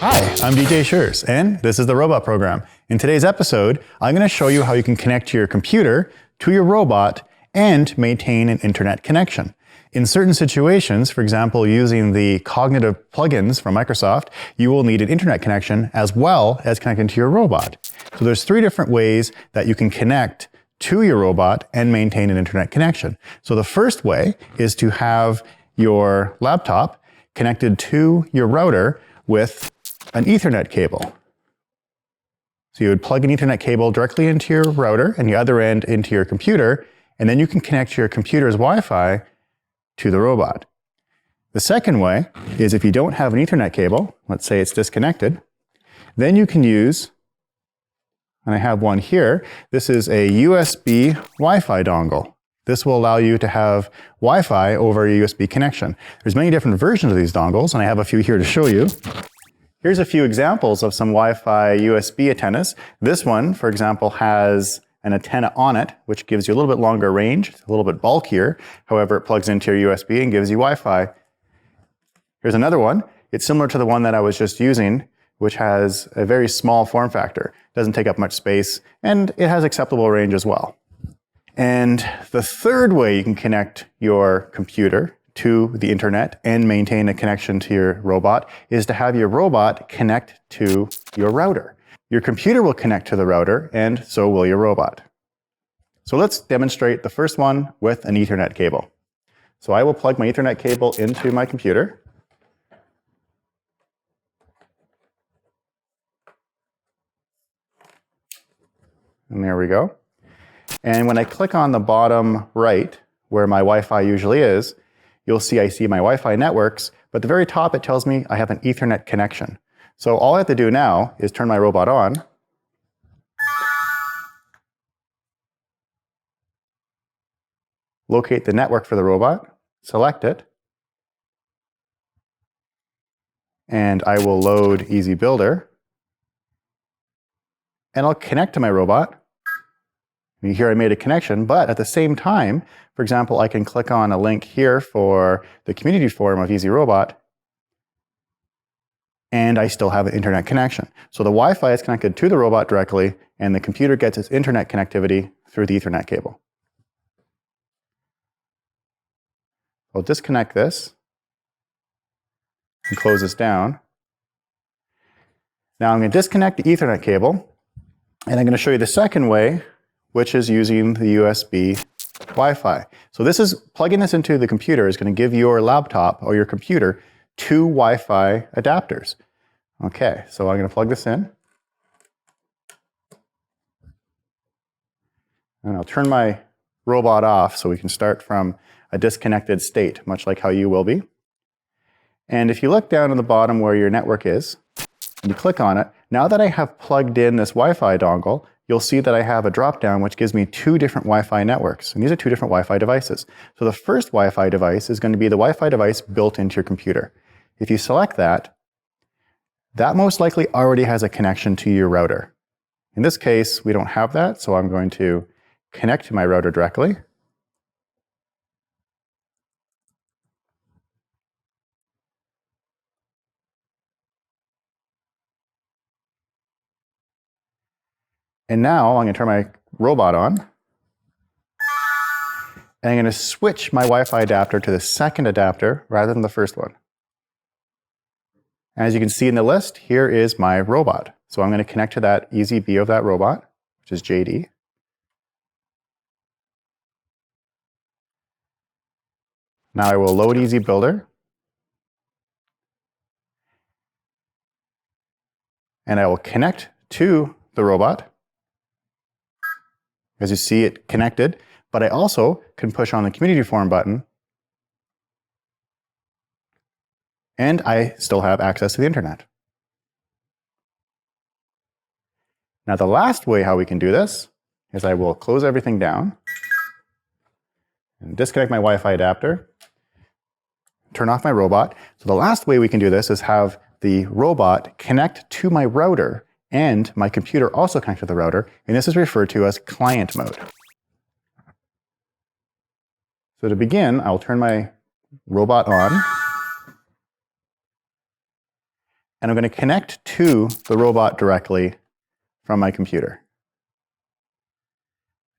Hi, I'm DJ Sures, and this is the Robot Program. In today's episode, I'm going to show you how you can connect your computer to your robot and maintain an internet connection. In certain situations, for example, using the cognitive plugins from Microsoft, you will need an internet connection as well as connecting to your robot. So there's 3 different ways that you can connect to your robot and maintain an internet connection. So the first way is to have your laptop connected to your router with an Ethernet cable. So you would plug an Ethernet cable directly into your router and the other end into your computer, and then you can connect your computer's Wi-Fi to the robot. The second way is if you don't have an Ethernet cable, let's say it's disconnected, then you can use, and I have one here, this is a USB Wi-Fi dongle. This will allow you to have Wi-Fi over a USB connection. There's many different versions of these dongles, and I have a few here to show you. Here's a few examples of some Wi-Fi USB antennas. This one, for example, has an antenna on it, which gives you a little bit longer range. It's a little bit bulkier. However, it plugs into your USB and gives you Wi-Fi. Here's another one. It's similar to the one that I was just using, which has a very small form factor. It doesn't take up much space, and it has acceptable range as well. And the third way you can connect your computer to the internet and maintain a connection to your robot is to have your robot connect to your router. Your computer will connect to the router, and so will your robot. So let's demonstrate the first one with an Ethernet cable. So I will plug my Ethernet cable into my computer. And there we go. And when I click on the bottom right, where my Wi-Fi usually is, you'll see I see my Wi-Fi networks, but at the very top it tells me I have an Ethernet connection. So all I have to do now is turn my robot on, locate the network for the robot, select it, and I will load Easy Builder, and I'll connect to my robot. You hear I made a connection, but at the same time, for example, I can click on a link here for the community forum of Easy Robot, and I still have an internet connection. So the Wi-Fi is connected to the robot directly, and the computer gets its internet connectivity through the Ethernet cable. I'll disconnect this and close this down. Now I'm going to disconnect the Ethernet cable, and I'm going to show you the second way, which is using the USB Wi-Fi. So this is, plugging this into the computer is going to give your laptop or your computer 2 Wi-Fi adapters. Okay, so I'm going to plug this in. And I'll turn my robot off so we can start from a disconnected state, much like how you will be. And if you look down at the bottom where your network is, and you click on it, now that I have plugged in this Wi-Fi dongle, you'll see that I have a drop-down which gives me 2 different Wi-Fi networks. And these are 2 different Wi-Fi devices. So the first Wi-Fi device is going to be the Wi-Fi device built into your computer. If you select that, that most likely already has a connection to your router. In this case, we don't have that, so I'm going to connect to my router directly. And now I'm going to turn my robot on. And I'm going to switch my Wi-Fi adapter to the second adapter rather than the first one. As you can see in the list, here is my robot. So I'm going to connect to that easy view of that robot, which is JD. Now I will load Easy Builder. And I will connect to the robot. As you see, it connected, but I also can push on the community forum button, and I still have access to the internet. Now the last way how we can do this is I will close everything down and disconnect my Wi-Fi adapter, turn off my robot. So the last way we can do this is have the robot connect to my router and my computer also connect to the router, and this is referred to as client mode. So to begin, I'll turn my robot on, and I'm going to connect to the robot directly from my computer.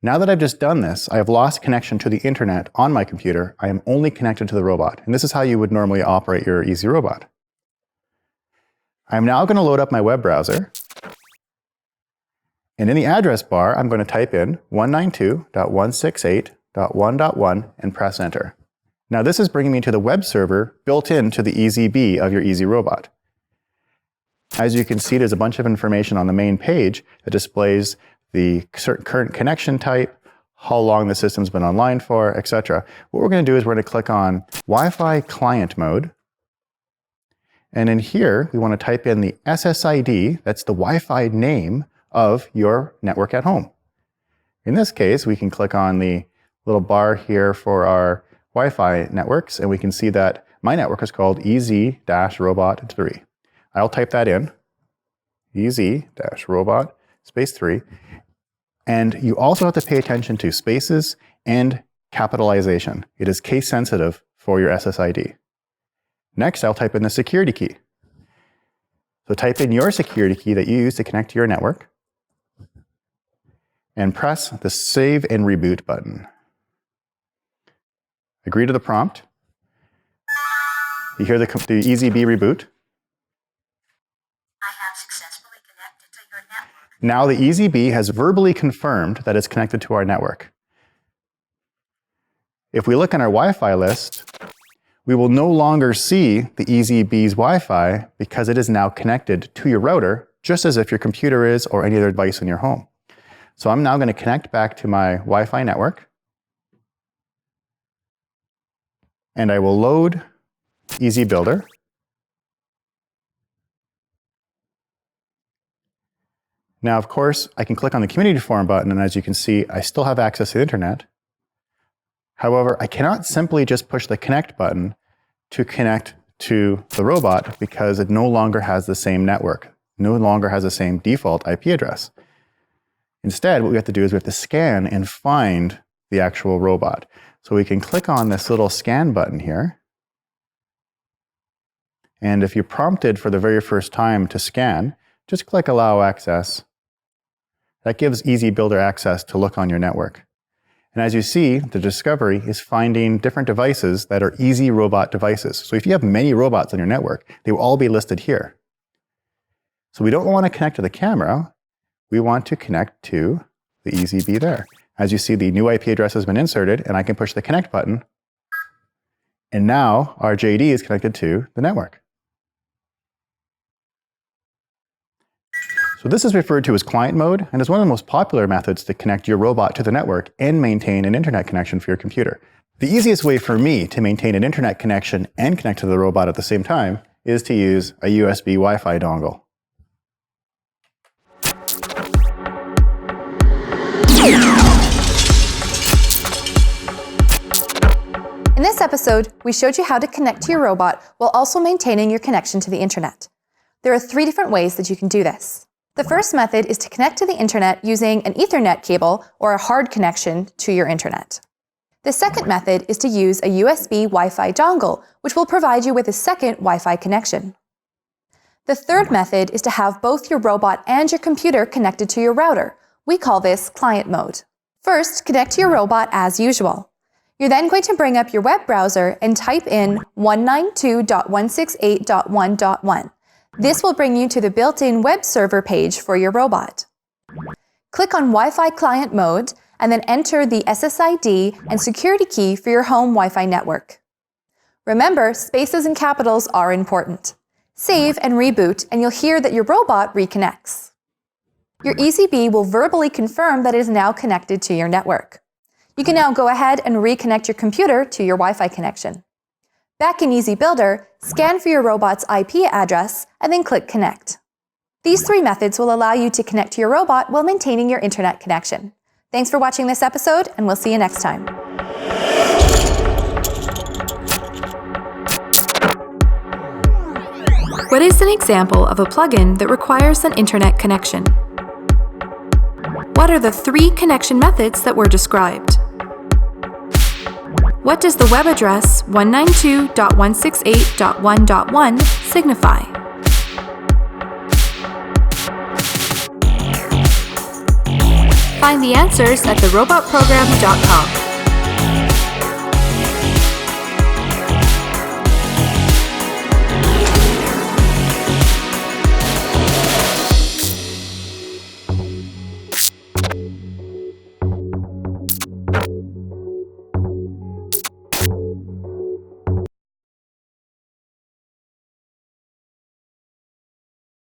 Now that I've just done this, I have lost connection to the internet on my computer. I am only connected to the robot. And this is how you would normally operate your Easy Robot. I'm now going to load up my web browser. And in the address bar, I'm going to type in 192.168.1.1 and press enter. Now this is bringing me to the web server built into the EasyB of your Easy Robot. As you can see, there's a bunch of information on the main page that displays the current connection type, how long the system's been online for, etc. What we're going to do is we're going to click on Wi-Fi client mode. And in here, we want to type in the SSID, that's the Wi-Fi name of your network at home. In this case, we can click on the little bar here for our Wi-Fi networks, and we can see that my network is called EZ-Robot 3. I'll type that in, EZ-Robot space 3. And you also have to pay attention to spaces and capitalization. It is case sensitive for your SSID. Next, I'll type in the security key. So type in your security key that you use to connect to your network and press the Save and Reboot button. Agree to the prompt. You hear the EasyB reboot. Now the EasyB has verbally confirmed that it's connected to our network. If we look in our Wi-Fi list, we will no longer see the EasyB's Wi-Fi because it is now connected to your router, just as if your computer is or any other device in your home. So I'm now going to connect back to my Wi-Fi network, and I will load Easy Builder. Now, of course, I can click on the Community Forum button, and as you can see, I still have access to the internet. However, I cannot simply just push the Connect button to connect to the robot because it no longer has the same network, no longer has the same default IP address. Instead, what we have to do is we have to scan and find the actual robot. So we can click on this little scan button here. And if you're prompted for the very first time to scan, just click Allow Access. That gives Easy Builder access to look on your network. And as you see, the discovery is finding different devices that are Easy Robot devices. So if you have many robots on your network, they will all be listed here. So we don't want to connect to the camera. We want to connect to the EasyB there. As you see, the new IP address has been inserted, and I can push the Connect button. And now our JD is connected to the network. So this is referred to as client mode, and is one of the most popular methods to connect your robot to the network and maintain an internet connection for your computer. The easiest way for me to maintain an internet connection and connect to the robot at the same time is to use a USB Wi-Fi dongle. In this episode, we showed you how to connect to your robot while also maintaining your connection to the internet. There are 3 different ways that you can do this. The first method is to connect to the internet using an Ethernet cable or a hard connection to your internet. The second method is to use a USB Wi-Fi dongle, which will provide you with a second Wi-Fi connection. The third method is to have both your robot and your computer connected to your router. We call this client mode. First, connect to your robot as usual. You're then going to bring up your web browser and type in 192.168.1.1. This will bring you to the built-in web server page for your robot. Click on Wi-Fi client mode and then enter the SSID and security key for your home Wi-Fi network. Remember, spaces and capitals are important. Save and reboot, and you'll hear that your robot reconnects. Your EasyB will verbally confirm that it is now connected to your network. You can now go ahead and reconnect your computer to your Wi-Fi connection. Back in Easy Builder, scan for your robot's IP address and then click Connect. These 3 methods will allow you to connect to your robot while maintaining your internet connection. Thanks for watching this episode, and we'll see you next time. What is an example of a plugin that requires an internet connection? What are the 3 connection methods that were described? What does the web address 192.168.1.1 signify? find the answers at therobotprogram.com.